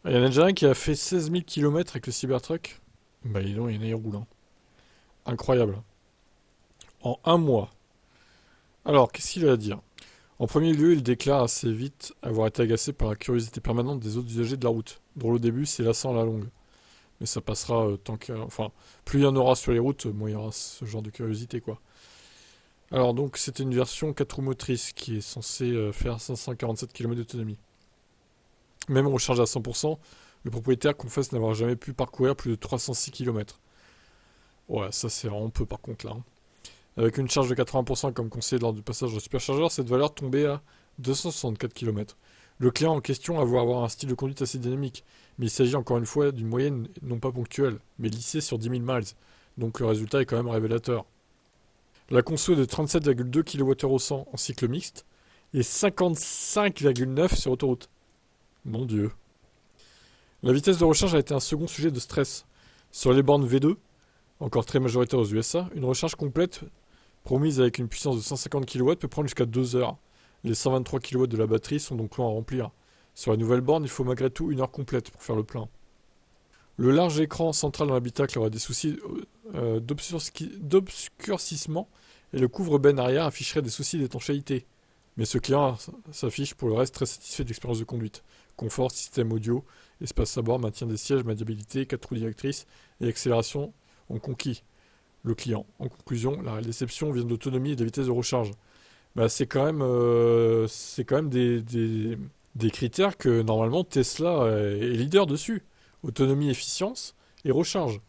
Il y en a déjà un qui a fait 16 000 km avec le Cybertruck. Bah, dis donc, il y en a, il roule, hein. Incroyable. En un mois. Alors, qu'est-ce qu'il a à dire? En premier lieu, il déclare assez vite avoir été agacé par la curiosité permanente des autres usagers de la route. Drôle au début, c'est lassant à la longue. Mais ça passera tant que... Enfin, plus il y en aura sur les routes, moins il y aura ce genre de curiosité, quoi. Alors donc, c'était une version 4 roues motrices qui est censée faire 547 km d'autonomie. Même rechargé à 100%, le propriétaire confesse n'avoir jamais pu parcourir plus de 306 km. Ouais, ça c'est vraiment peu par contre là, hein. Avec une charge de 80% comme conseillé lors du passage au superchargeur, cette valeur tombait à 264 km. Le client en question avoue avoir un style de conduite assez dynamique, mais il s'agit encore une fois d'une moyenne non pas ponctuelle, mais lissée sur 10 000 miles. Donc le résultat est quand même révélateur. La conso est de 37,2 kWh au 100 en cycle mixte et 55,9 sur autoroute. Mon dieu. La vitesse de recharge a été un second sujet de stress. Sur les bornes V2, encore très majoritaire aux USA, une recharge complète promise avec une puissance de 150 kW peut prendre jusqu'à 2 heures. Les 123 kW de la batterie sont donc longs à remplir. Sur la nouvelle borne, il faut malgré tout une heure complète pour faire le plein. Le large écran central dans l'habitacle aura des soucis d'obscurcissement et le couvre-benne arrière afficherait des soucis d'étanchéité. Mais ce client s'affiche pour le reste très satisfait de l'expérience de conduite. Confort, système audio, espace à bord, maintien des sièges, maniabilité, 4 roues directrices et accélération ont conquis le client. En conclusion, la réelle déception vient de l'autonomie et de la vitesse de recharge. Bah, c'est quand même des critères que normalement Tesla est leader dessus. Autonomie, efficience et recharge.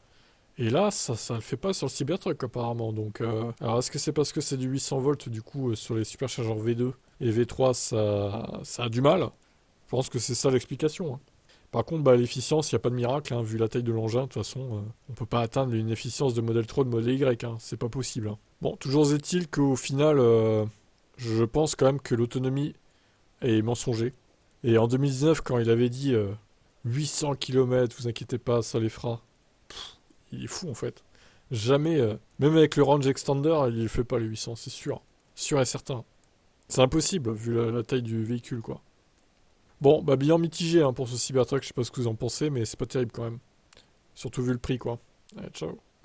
Et là, ça le fait pas sur le Cybertruck apparemment. Donc, alors est-ce que c'est parce que c'est du 800 volts du coup sur les superchargeurs V2 et V3 ça a du mal? Je pense que c'est ça l'explication, hein. Par contre, bah, l'efficience, il n'y a pas de miracle, hein, vu la taille de l'engin. De toute façon, on peut pas atteindre une efficience de modèle 3 de modèle Y, hein, c'est pas possible, hein. Bon, toujours est-il qu'au final, je pense quand même que l'autonomie est mensongère. Et en 2019, quand il avait dit 800 km, vous inquiétez pas, ça les fera. Il est fou en fait. Jamais, même avec le range extender, il ne fait pas les 800, c'est sûr. Sûr et certain. C'est impossible vu la taille du véhicule, quoi. Bon, bah bilan mitigé hein, pour ce Cybertruck, je sais pas ce que vous en pensez, mais c'est pas terrible quand même. Surtout vu le prix, quoi. Allez, ciao.